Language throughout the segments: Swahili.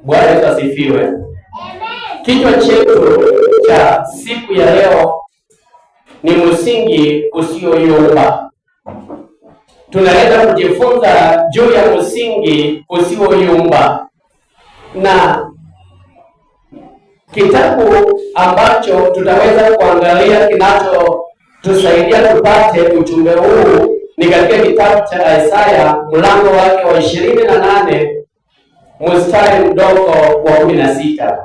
Bwana Yesu asifiwe. Kichwa chetu cha siku ya leo ni msingi usioyumba. Tunaenda kujifunza juu ya msingi usioyumba, na kitabu ambacho tutaweza kuangalia kinachotusaidia tupate ujumbe huu ni katika kitabu cha Isaya mlango wake wa 28 mstari mdogo wa 16.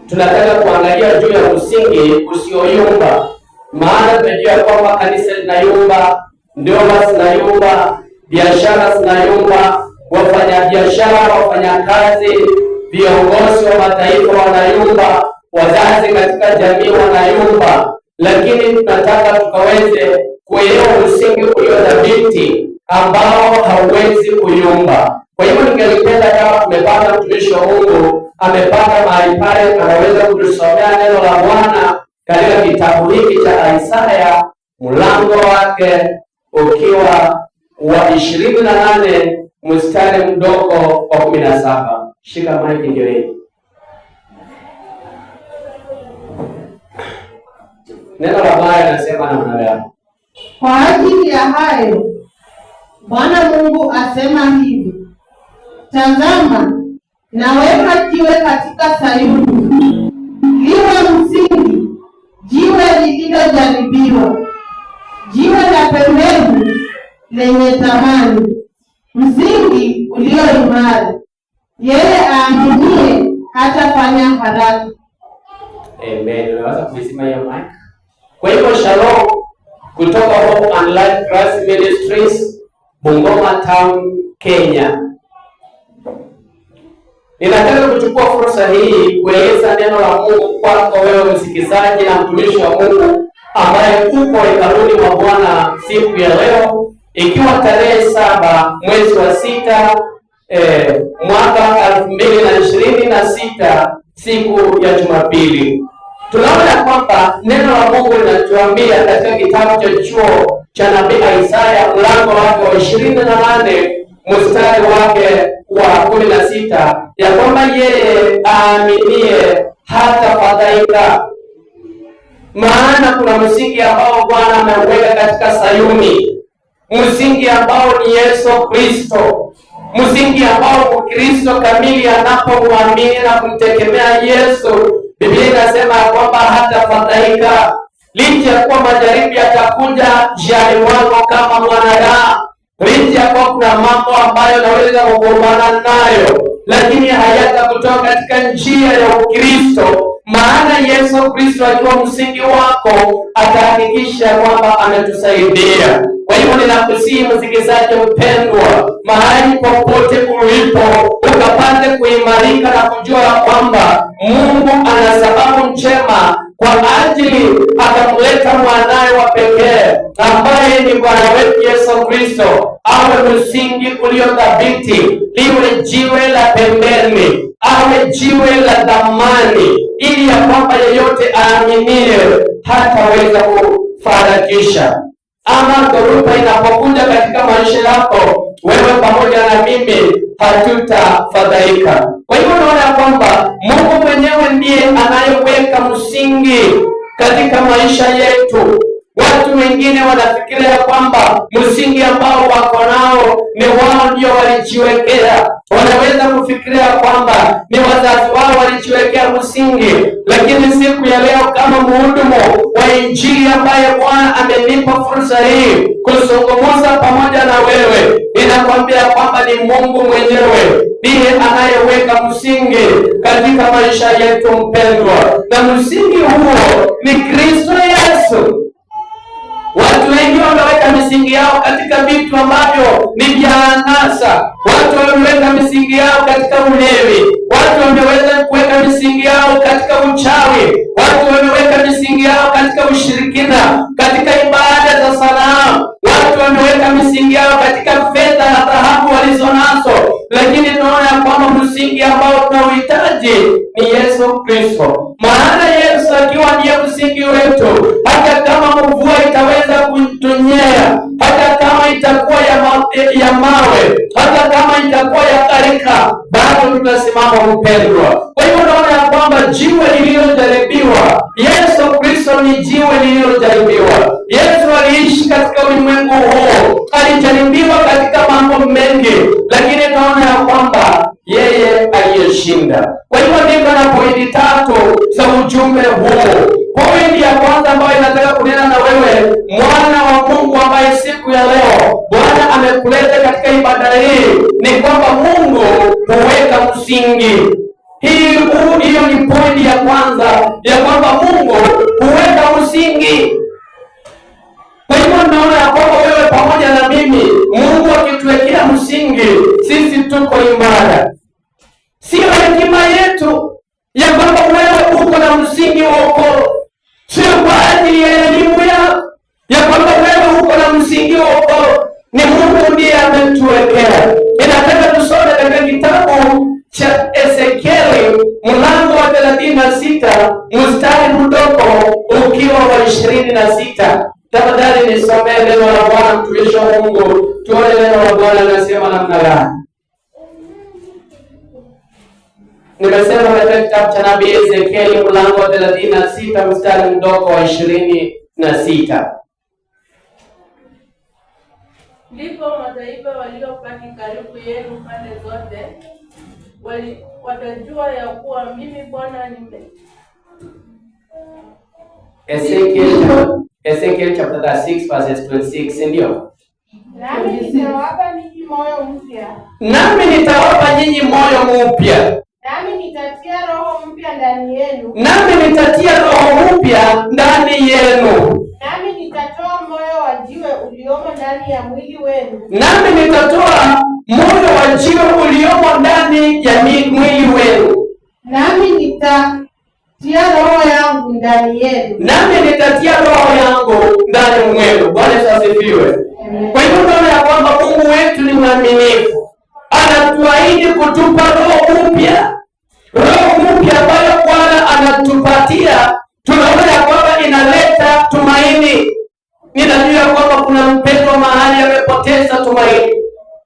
Tunataka kuangalia juu ya msingi usioyumba, maana tunajua kwamba kanisa linayumba, ndoa zinayumba, biashara zinayumba, wafanyabiashara, wafanyakazi, viongozi wa mataifa wanayumba, wazazi katika jamii wanayumba, lakini tunataka tukaweze kuelewa msingi uliodhabiti ambao hauwezi kuyumba. Kwa hivyo ningelipenda kama tumepata mtumishi wa Mungu amepata mahali pale, anaweza kutusomea neno la Bwana katika kitabu hiki cha Isaya mlango wake ukiwa wa 28 mstari mdogo wa 17. Shika maiki ndio hii. Neno la Bwana linasema namna gani? Kwa ajili ya hayo Bwana Mungu asema hivi: tazama, naweka jiwe katika Sayuni, liwe msingi, jiwe lililojaribiwa, jiwe la pembeni lenye thamani, msingi ulio imara. Yeye aaminie hatafanya haraka. Amen. Unaweza kuisema hiyo mic? Kwa hivyo shalom kutoka Hope and Life Christ Ministries, Bungoma Town, Kenya. Ninataka kuchukua fursa hii kueleza neno la Mungu kwako wewe msikilizaji na mtumishi wa Mungu ambaye uko hekaluni mwa Bwana siku ya leo, ikiwa tarehe 7 mwezi wa 6 mwaka 2026 siku ya Jumapili. Tunaona kwamba neno la Mungu linatuambia katika kitabu cha chuo cha nabii Isaya mlango wake wa 28 mstari wake wa 16 ya kwamba yeye aaminie hatafadhaika. Maana kuna msingi ambao Bwana ameweka katika Sayuni, msingi ambao ni Yesu Kristo, msingi ambao Mkristo kamili anapomwamini na kumtegemea Yesu, Biblia inasema kwamba hatafadhaika. Licha ya kuwa majaribu yatakuja njiani mwako kama mwanadamu, licha ya kuwa kuna mambo ambayo naweza kugombana nayo, lakini hayatakutoka katika njia ya Ukristo, maana Yesu Kristo akiwa msingi wako atahakikisha kwamba ametusaidia. Kwa hivyo ninakusihi msikilizaji mpendwa, mahali popote ulipo, ukapate kuimarika na kujua kwamba Mungu ana sababu njema kwa ajili akamleta mwanawe wa pekee ambaye ni Bwana wetu Yesu Kristo, awe msingi uliodhabiti, liwe jiwe la pembeni, awe jiwe la thamani, ili ya kwamba yeyote aaminie hataweza kufarakisha. Ama dhoruba inapokuja katika maisha yako, wewe pamoja na mimi hatutafadhaika. Kwa hivyo unaona kwamba Mungu mwenyewe ndiye anayeweka msingi katika maisha yetu. Watu wengine wanafikiria kwamba msingi ambao wako nao ni wao ndio walijiwekea. Wanaweza kufikiria kwamba ni wazazi wao walijiwekea msingi, lakini siku ya leo kama mhudumu wa Injili ambaye Bwana amenipa fursa hii kuzungumza pamoja na wewe, ninakwambia kwamba ni Mungu mwenyewe ndiye anayeweka msingi katika maisha yetu mpendwa, na msingi huo ni Kristo Yesu. Watu wengi wameweka misingi yao katika vitu ambavyo ni vya anasa. Watu wameweka misingi yao katika ulevi. Watu wameweza kuweka misingi yao katika uchawi. Watu wameweka misingi yao katika ushirikina, katika ibada za sanamu. Watu wameweka misingi yao katika fedha na dhahabu walizonazo, lakini tunaona kwamba msingi ambao tunauhitaji ni Yesu Kristo. Maana Yesu akiwa ndiye msingi wetu, hata kama mvua itaweza kutunyea, hata kama itakuwa ya mawe, hata kama itakuwa ya gharika, bado tutasimama mpendwa. Kwa hivyo naona ya kwamba jiwe lililojaribiwa, Yesu Kristo ni jiwe lililojaribiwa. Yesu aliishi katika ulimwengu huu, alijaribiwa katika mambo mengi, lakini naona ya kwamba yeye aliyeshinda. Kwa hivyo ndivyo na pointi tatu za ujumbe huu. Pointi ya kwanza ambayo inataka kunena na wewe mwana wa Mungu, ambaye siku ya leo Bwana amekuleta katika ibada hii, ni kwamba Mungu huweka msingi. Hiyo ni pointi ya kwanza, ya kwamba Mungu huweka msingi. Kwa hivyo naona ya kwamba wewe pamoja na mimi, Mungu akituwekea msingi, sisi tuko imara. Sio hekima yetu ya kwamba wewe uko na msingi wa wokovu, sio kwa ajili ya elimu yako ya kwamba wewe uko na msingi wa wokovu, ni Mungu ndiye ametuwekea. Inataka tusome katika kitabu cha Ezekieli mlango wa 36 mstari mdogo ukiwa wa 26. Tafadhali nisomee neno la Bwana, mtumishi wa Mungu, tuone neno la Bwana linasema namna gani. Nimesema katika kitabu cha nabii Ezekieli mlango wa 36 mstari mdogo wa 26. Ndipo mataifa waliopaki karibu yenu pande zote watajua ya kuwa mimi Bwana nime. Ezekiel chapter 6 verses 26, ndio. Nami nitawapa ninyi moyo mpya. Nami nitawapa nyinyi moyo mpya. Nami nitatia roho mpya ndani yenu. Nami nitatia roho mpya ndani yenu. Nami nitatoa moyo wa jiwe uliomo ndani ya mwili wenu. Nami nitatoa moyo wa jiwe uliomo ndani ya mwili wenu. Nami nitatia roho yangu ndani yenu. Nami nitatia roho yangu ndani mwenu. Bwana Yesu asifiwe. Kwa hivyo tunaona ya kwamba Mungu wetu ni mwaminifu. Anatuahidi kutupa roho mpya. Roho mpya ambayo Bwana anatupatia, tunaona ya kwamba inaleta tumaini. Ninajua kwamba kuna mpendwa mahali amepoteza tumaini.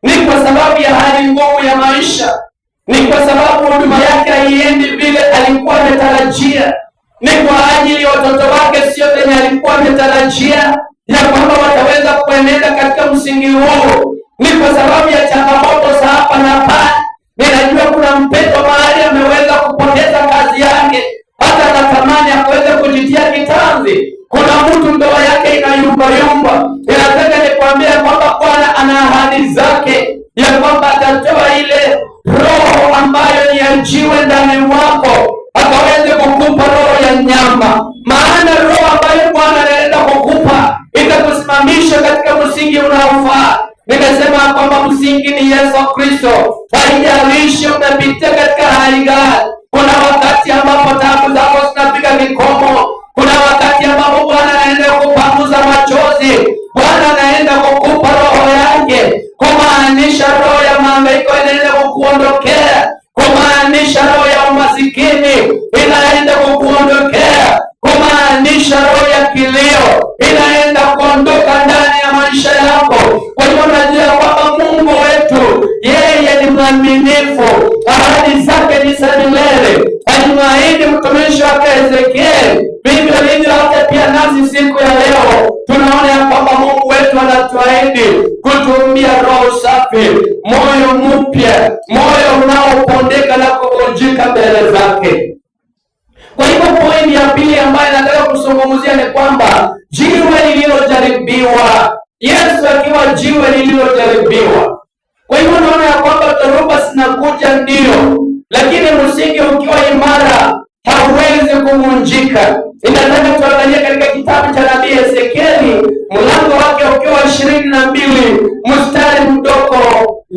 Ni kwa sababu ya hali ngumu ya maisha. Ni kwa sababu huduma yake haiendi vile alikuwa ametarajia. Ni kwa ajili ya watoto wake sio venye alikuwa ametarajia ya kwamba wataweza kuenenda katika msingi huu. Ni kwa sababu ya changamoto za hapa na pale. Ninajua kuna mpendwa mahali ameweza kupoteza kazi yake, hata anatamani akaweze kujitia kitanzi. Kuna mtu ndoa yake inayumbayumba. Ninataka nikwambia kwamba Bwana ana ahadi zake ya kwamba atatoa ile roho ambayo ni ya jiwe ndani mwako, akaweze kukupa roho ya nyama. Maana roho ambayo Bwana anaenda kukupa itakusimamisha katika msingi unaofaa. Nimesema kwamba msingi ni Yesu Kristo. Haijalishi umepitia katika hali gani. Kuna wakati ambapo taabu zako zinafika mikomo. Kuna wakati ambapo Bwana anaenda kupanguza machozi. Bwana anaenda kukupa roho yake, kumaanisha roho ya mahangaiko inaenda kukuondokea, kumaanisha roho ya umasikini inaenda kukuondokea, kumaanisha roho ya kilio inaenda kuondoka ndani ya maisha yako. Kwa hiyo najua kwamba Mungu wetu yeye ni mwaminifu, ahadi zake ni za milele. Alimwahidi mtumishi wake Ezekieli, vivyo hivyo hata pia nasi siku ya leo tunaona ya kwamba Mungu wetu anatuahidi kutumbia roho safi, moyo mpya, moyo unaopondeka na kuvunjika mbele zake. Kwa hivyo pointi ya pili ambayo nataka kuzungumzia ni kwamba jiwe lililojaribiwa, Yesu akiwa jiwe lililojaribiwa. Kwa hivyo naona ya kwamba dhoruba zinakuja ndio, lakini msingi ukiwa imara hauwezi kuvunjika. Inataka tuangalie katika kitabu cha nabii Ezekieli mlango wake ukiwa 22 mstari mdogo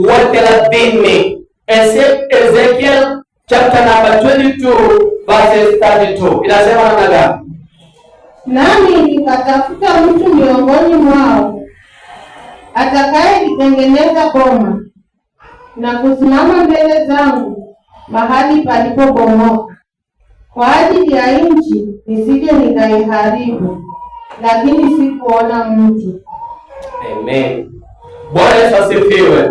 wa 30. Ezekiel chapter number 22 verses 32. Inasema namna gani? Nami nikatafuta mtu miongoni mwao atakaye litengeneza boma na kusimama mbele zangu mahali palipobomoka, kwa ajili ya nchi nisije nikaiharibu, lakini sikuona mtu. Amen. Bwana Yesu asifiwe.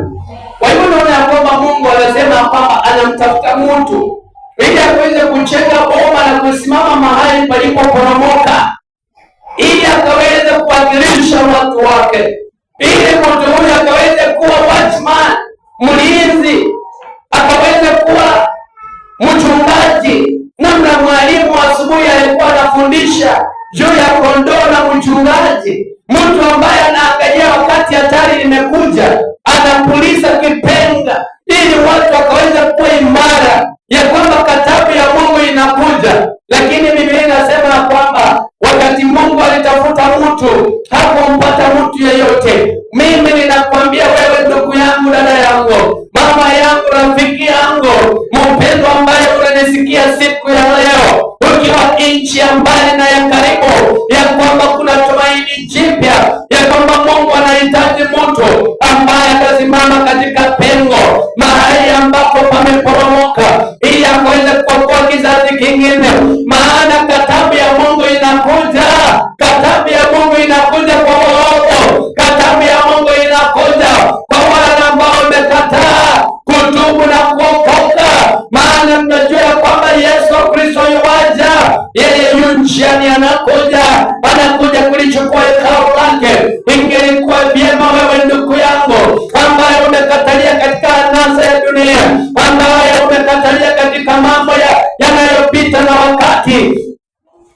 Kwa hivyo naona ya kwamba Mungu anasema kwamba anamtafuta mtu ili akaweze kujenga boma na kusimama mahali palipoporomoka, ili akaweze kuwakilisha watu wake, ili mtu huyu akaweze kuwa watchman, mlinzi, akaweze kuwa mchungaji. Namna mwalimu asubuhi alikuwa anafundisha juu ya kondoo na mchungaji, mtu ambaye anaangalia wakati hatari limekuja, anapuliza kipenga ili watu wakaweza kuwa imara ya kwamba katabu ya Mungu inakuja. Lakini Biblia inasema kwamba wakati Mungu alitafuta mtu, hakumpata mtu yeyote. Mimi ninakwambia wewe, ndugu yangu, dada yangu, mama yangu, rafiki yangu, mpendwa ambaye unanisikia siku ya leo, ukiwa nchi ya mbali na ya karibu, ya kwamba kuna tumaini jipya, ya kwamba Mungu anahitaji mtu ambaye atasimama katika pengo mahali ambapo pameporomoka, ili akaweze kuokoa kizazi kingine. Maana katabu ya Mungu inakuja, katabu ya Mungu inakuja kwa waovu, katabu ya Mungu inakuja kwa wale ambao wamekataa kutubu na kuokoka. Maana mnajua kwamba Yesu Kristo yuaja, yeye yu njiani, anakuja kulichukua hekalu lake. Ingelikuwa vyema wewe, ndugu yangu, ambaye umekatalia katika anasa ya dunia, ambaye umekatalia katika mambo yanayopita na wakati,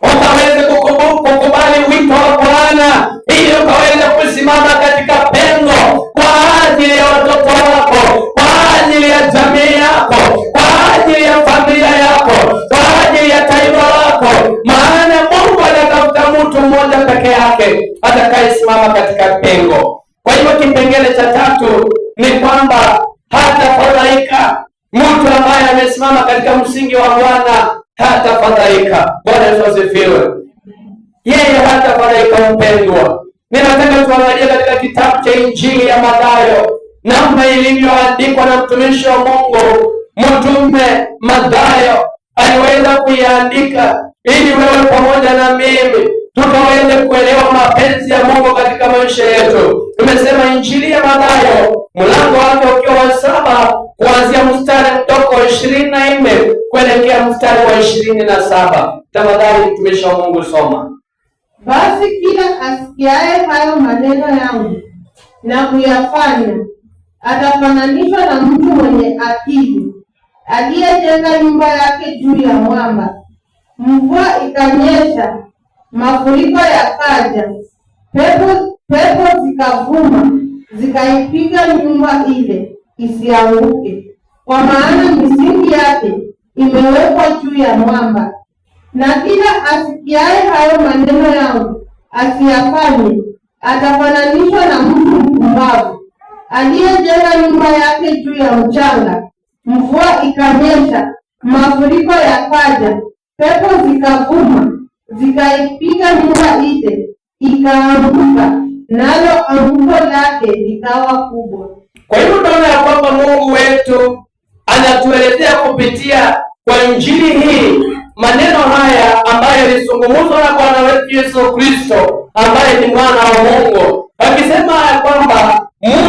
ukaweze kukubali wito wa Bwana, ili ukaweze kusimama katika pengo kwa ajili ya watoto wako, kwa ajili ya jamii yako, kwa ajili ya familia yako, kwa ajili ya taifa lako. Maana Mungu anatafuta mtu mmoja peke yake atakayesimama katika pengo. Kwa hivyo kipengele cha tatu ni kwamba hatafadhaika. Mtu ambaye amesimama katika msingi wa Bwana hatafadhaika. Bwana Yesu asifiwe. Yeye hatafadhaika. Mpendwa, ninataka tuangalie katika kitabu cha Injili ya Mathayo, namna ilivyoandikwa na mtumishi wa Mungu mtume Mathayo. Aliweza kuiandika ili wewe pamoja na mimi tukaweze kuelewa mapenzi ya Mungu katika maisha yetu. Tumesema Injili ya Mathayo mlango wake ukiwa wa 7 kuanzia mstari mdogo wa 24 kuelekea mstari wa 27. Tafadhali mtumishi wa Mungu soma. Basi kila asikiaye hayo maneno yangu na kuyafanya atafananishwa na mtu mwenye akili aliyejenga nyumba yake juu ya mwamba. Mvua ikanyesha, mafuriko yakaja, pepo zikavuma, zikaipiga nyumba ile isianguke, kwa maana misingi yake imewekwa juu ya mwamba. Na kila asikiaye hayo maneno yangu asiyafanye atafananishwa na mtu mpumbavu aliyejenga nyumba yake juu ya mchanga. Mvua ikanyesha, mafuriko yakaja, pepo zikavuma, zikaipiga nyumba ile ikaanguka, nalo anguko lake likawa kubwa. Kwa hiyo tunaona ya kwamba Mungu wetu anatuelezea kupitia kwa Injili hii maneno haya ambayo yalizungumzwa na Bwana wetu Yesu Kristo, ambaye ni mwana wa Mungu, akisema ya kwamba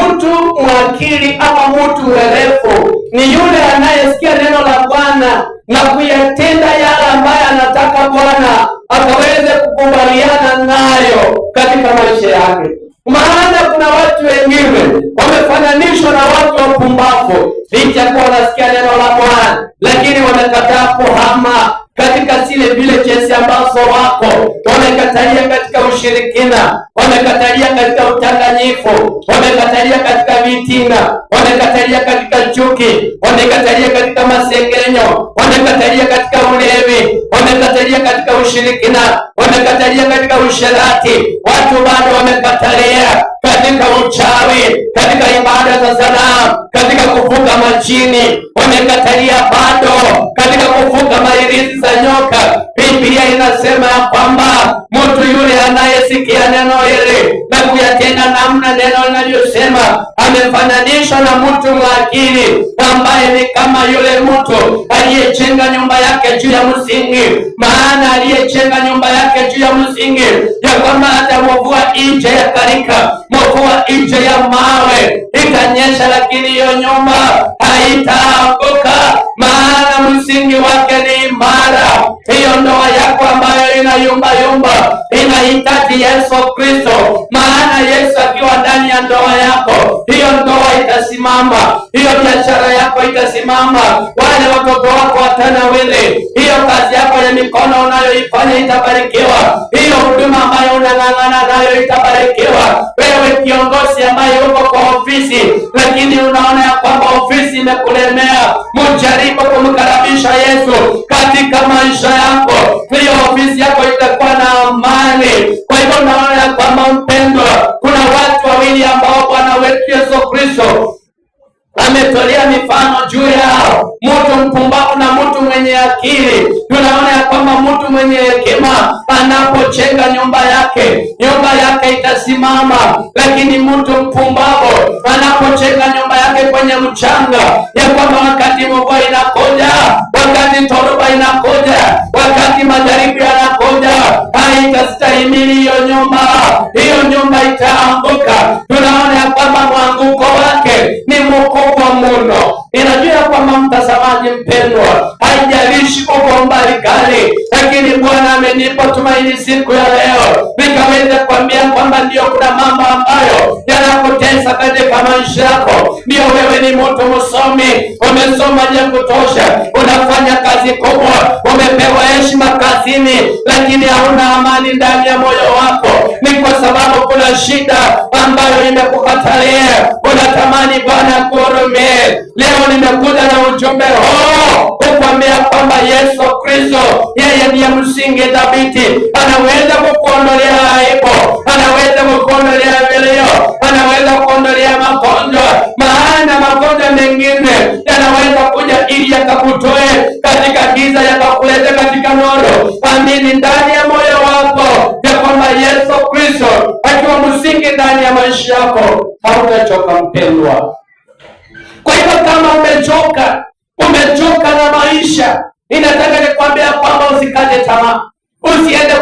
mtu mwakili ama mtu mwerevu ni yule anayesikia neno la Bwana na kuyatenda yale ambayo anataka Bwana akaweze kukubaliana nayo katika maisha yake. Maana kuna watu wengine wamefananishwa na watu wapumbavu, licha kuwa wanasikia neno la Bwana, lakini wamekataa kuhama katika zile villages ambazo wako, wamekatalia katika ushirikina, wamekatalia katika udanganyifu, wamekatalia katika vitina, wamekatalia katika chuki, wamekatalia katika masengenyo, wamekatalia katika ulevi, wamekatalia katika ushirikina, wamekatalia katika usherati. Watu bado wamekatalia katika uchawi, katika ibada za sanamu, katika kufuga majini, wamekatalia bado katika kufuga mairizi za nyoka. Biblia inasema ya kwamba mtu yule anayesikia neno hili na kuyatenda namna neno linavyosema amefananishwa na mtu mwakili, ambaye ni kama yule mtu aliye aliyechenga nyumba yake juu ya msingi, maana aliyechenga nyumba yake juu ya msingi ya kwamba hata mvua ije ya karika, mvua ije ya mawe itanyesha, lakini hiyo nyumba haitaanguka, maana msingi wake ni imara. Hiyo ndoa yako ambayo inayumba yumba inahitaji Yesu Kristo, maana Yesu akiwa ndani ya ndoa yako, hiyo ndoa itasimama, hiyo biashara yako itasimama, wale watoto wako watanawili, hiyo kazi yako ya mikono unayoifanya itabarikiwa, hiyo huduma ambayo unang'ang'ana nayo itabarikiwa. Wewe kiongozi ambaye uko kwa ofisi lakini unaona ya kwamba ofisi imekulemea, mjaribu kumkaribisha Yesu katika maisha yako, hiyo ofisi yako itakuwa na amani. Kwa hivyo naona ya kwamba mpendwa, kuna watu wawili ambao Bwana wetu Yesu Kristo ametolea mifano juu yao, mtu mpumbavu na mtu mwenye akili. Tunaona ya kwamba mtu mwenye hekima anapochenga nyumba yake itasimama, lakini mtu mpumbavu anapochenga nyumba yake kwenye mchanga, ya kwamba wakati mvua inakuja, wakati dhoruba inakuja, wakati majaribu yanakuja, haitastahimili hiyo nyumba itaanguka. Tunaona ya kwamba mwanguko wake ni mkubwa mno. Inajua kwamba mtazamaji mpendwa, haijalishi uko mbali gani, lakini Bwana amenipa tumaini siku ya leo nikaweza kuambia kwamba ndio kuna mambo ambayo yanakutesa katika maisha yako. Ndio wewe ni mtu msomi, umesoma ya kutosha, unafanya kazi kubwa, umepewa heshima kazini, lakini hauna amani ndani ya moyo wako. Ni kwa sababu kuna shida ambayo imekukatalia, unatamani Bwana kuhurumie. Leo nimekuja na ujumbe huu kukwambia kwamba Yesu Kristo yeye ndiye msingi thabiti, anaweza kukuondolea aibu, anaweza kukuondolea vilio, anaweza kukuondolea magonjwa, maana magonjwa mengine yanaweza kuja ili yakakutoe katika giza yakakuleta katika nuru. Amini ndani ya moyo wako ya kwamba Yesu Kristo akiwa msingi ndani ya maisha yako, hautachoka mpendwa. Kwa hivyo kama umechoka na maisha, ninataka nikwambia kwamba usikate tamaa, usiende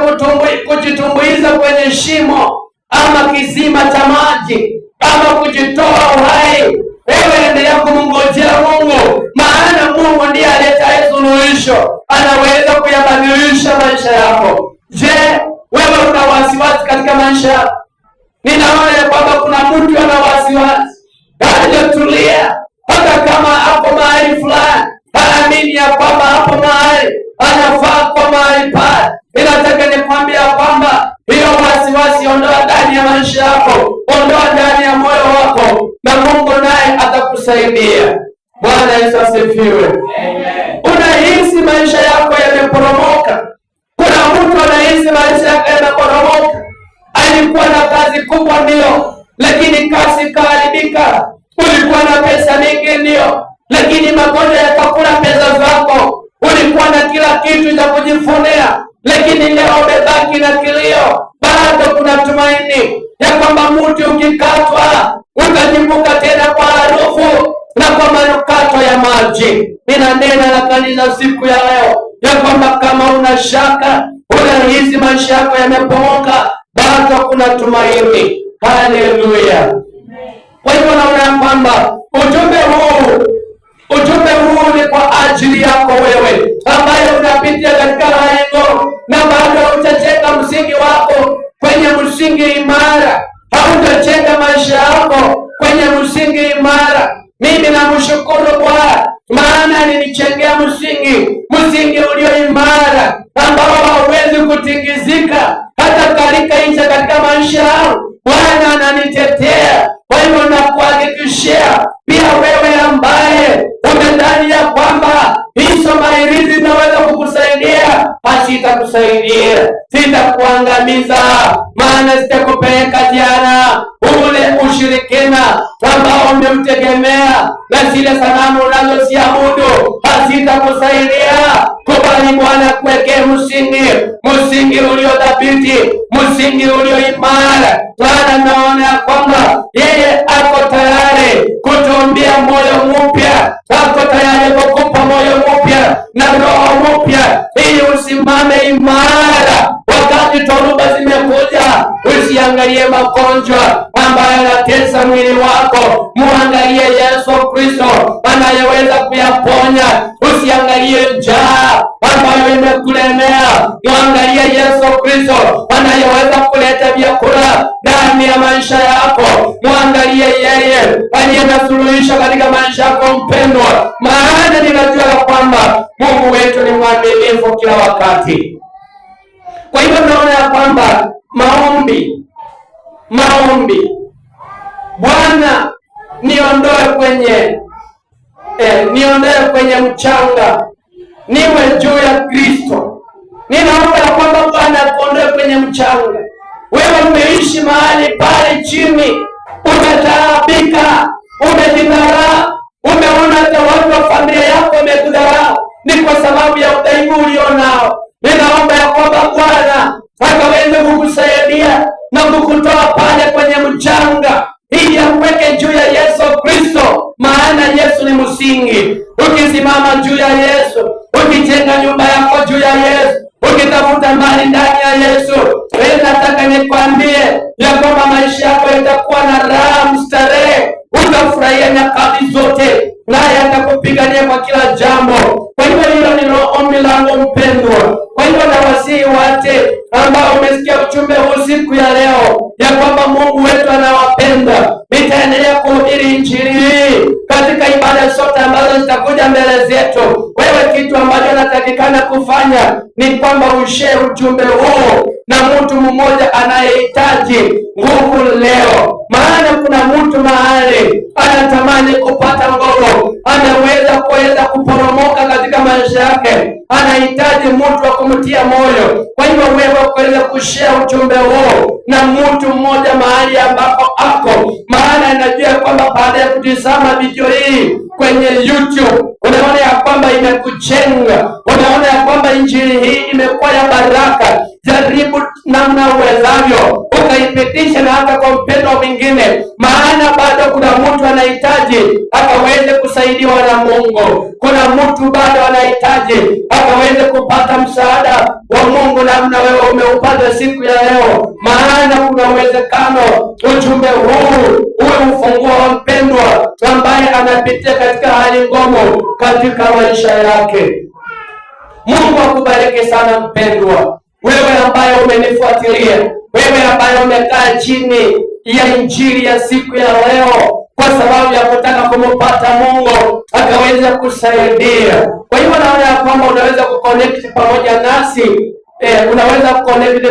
kujitumbuiza kwenye shimo ama kisima cha maji ama kujitoa uhai. Wewe endelea kumngojea Mungu, maana Mungu ndiye aletaye suluhisho, anaweza kuyabadilisha maisha yako. Je, wewe una wasiwasi katika maisha yako? Ninaona ya kwamba kuna mtu ana wasiwasi, hajatulia, hata kama hapo mahali fulani haamini ya kwamba hapo mahali anafaa kwa mahali pale. Ninataka nikwambia kwamba hiyo wasiwasi ondoa ndani ya maisha yako, ondoa ndani ya moyo wako, na Mungu naye atakusaidia. Bwana Yesu asifiwe. Amen. Unahisi maisha yako yameporomoka? Kuna mtu anahisi maisha yake yameporomoka, alikuwa na kazi kubwa ndio, lakini kazi ikaharibika. Ulikuwa na pesa mingi ndio, lakini magonjwa yakakula pesa zako. Ulikuwa na kila kitu cha kujifunia, lakini leo umebaki na kilio. Bado kuna tumaini ya kwamba mti ukikatwa utajibuka tena kwa harufu na kwa manukato ya maji. Ninanena na kanisa siku ya leo ya kwamba kama una shaka, unahisi maisha yako yamepomoka, bado kuna tumaini. Haleluya. Kwa hivyo naona kwamba ujumbe huu ni kwa ajili yako wewe ambaye unapitia katika hali na bado haujajenga msingi wako kwenye msingi imara, haujajenga maisha yako kwenye msingi imara. Mimi namshukuru Bwana, maana alinichengea msingi ulio imara ambao hauwezi kutingizika hata katika maisha yangu. Bwana ananitetea. Kwa hivyo nakuhakikishia pia wewe ambaye umedhani ya kwamba hizo mairizi zinaweza kukusaidia, sitakusaidia, sitakuangamiza, maana sitakupeleka jana ule ushirikina ambao umeutegemea na zile sanamu unazoziabudu, hazitakusaidia. Kubali Bwana kuwekee msingi ulio thabiti, msingi ulio imara. Bwana naona ya kwamba yeye ako tayari kutuambia moyo mpya, ako tayari kukupa moyo mpya, mpya na roho mpya, ili usimame imara wakati dhoruba zimekuja. Usiangalie magonjwa ambayo yanatesa mwili wako, muangalie Yesu Kristo anayeweza kuyaponya. Usiangalie njaa ambayo imekulemea, muangalie Yesu Kristo anayeweza kuleta vyakula ndani ya maisha yako. Muangalie yeye aliye na suluhisho katika maisha yako mpendwa, maana ninajua ya kwamba Mungu wetu ni mwaminifu kila wakati. Kwa hivyo naona ya kwamba maombi, Bwana niondoe kwenye mchanga, niwe juu ya Kristo. Ninaomba ya kwamba Bwana akuondoe kwenye mchanga. Wewe umeishi mahali pale chini, umetaabika, umejidharau, umeona hata watu wa familia yako wamekudharau, ni kwa sababu ya udhaifu ulionao. Ninaomba ya kwamba Bwana akaweze kukusaidia na kukutoa pale kwenye mchanga, ili akuweke juu ya Yesu Kristo, maana Yesu ni msingi. Ukisimama juu ya Yesu, ukijenga nyumba yako juu ya Yesu, ukitafuta mali ndani ya Yesu, wewe nataka nikwambie ya kwamba maisha yako yatakuwa na raha mstarehe, utafurahia nyakati zote, naye atakupigania kwa kila jambo. Kwa hivyo hilo ni ombi langu mpendwa. Kwa hivyo nawasihi wote ambao umesikia ujumbe huu siku ya leo ya kwamba Mungu wetu anawapenda. Nitaendelea kuhubiri injili hii katika ibada zote ambazo zitakuja mbele zetu. Wewe kitu ambacho natakikana kufanya ni kwamba ushare ujumbe huu na mtu mmoja anayehitaji nguvu leo, maana kuna mtu mahali anatamani kupata nguvu, anaweza kuporomoka katika maisha yake, anahitaji mtu wa kumtia moyo. Kwa hivyo wewe kuweza kushare ujumbe huu na mtu mmoja mahali ambapo ako, maana najua kwamba baada ya kutizama video hii kwenye YouTube unaona ya kwamba imekujenga, unaona ya kwamba injili hii imekuwa ya baraka. Jaribu namna uwezavyo ukaipitisha na hata kwa mpendwa mwingine, maana bado kuna mtu anahitaji akaweze kusaidiwa na Mungu. Kuna mtu bado anahitaji akaweze kupata msaada wa Mungu namna wewe umeupata siku ya leo, maana kuna uwezekano ujumbe huu uwe ufunguo wa mpendwa ambaye anapitia katika hali ngumu katika maisha yake. Mungu akubariki sana mpendwa, wewe ambaye umenifuatilia, wewe ambaye umekaa chini ya injili ya siku ya leo kwa sababu ya kutaka kumpata Mungu akaweza kusaidia. Kwa hivyo naona ya kwamba unaweza kuconnect pamoja nasi,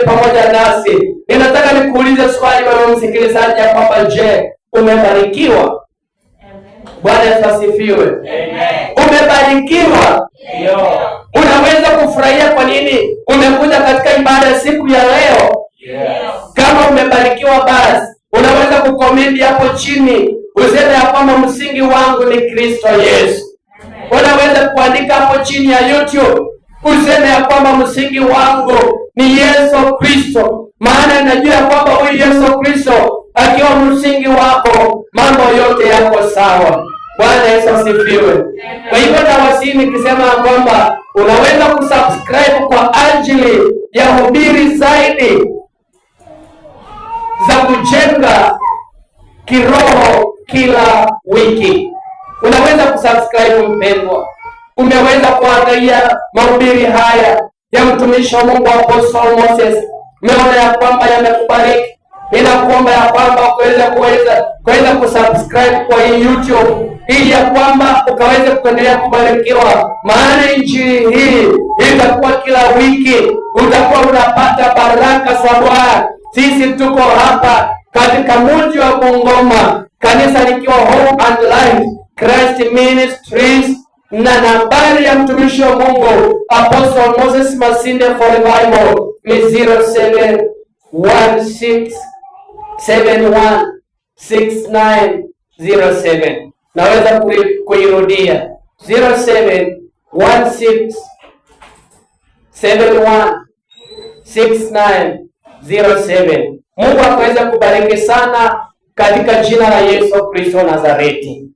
pamoja nasi. Ninataka nikuulize swali wewe msikilizaji ya kwamba je, umebarikiwa? Bwana Yesu asifiwe. Umebarikiwa? Ndio. Unaweza kufurahia kwa nini umekuja katika ibada siku ya leo? Yes. Kama umebarikiwa basi unaweza kukomenti hapo chini useme ya kwamba msingi wangu ni Kristo Yesu. Unaweza kuandika hapo chini ya YouTube useme ya kwamba msingi wangu ni Yesu Kristo, maana najua kwamba huyu Yesu Kristo akiwa msingi wako mambo yote yako sawa. Bwana Yesu asifiwe. Kwa hivyo nawasihi nikisema kwamba unaweza kusubscribe kwa ajili ya hubiri zaidi za kujenga kiroho kila wiki. Unaweza kusubscribe mpendwa. Umeweza kuangalia mahubiri haya ya mtumishi wa Mungu Apostle Moses. Umeona ya kwamba yamekubariki. Ninakuomba ya kwamba kuweza kusubscribe kwa hii YouTube ili ya kwamba ukaweze kuendelea kubarikiwa, maana injili hii itakuwa kila wiki, utakuwa unapata baraka za Bwana. Sisi tuko hapa katika mji wa Bungoma, kanisa likiwa Hope and Life Christ Ministries, na nambari ya mtumishi wa Mungu Apostle Moses Masinde for Revival ni 0716716907. Naweza kuirudia 0716716907. Mungu akaweza kubariki sana katika jina la Yesu Kristo Nazareti.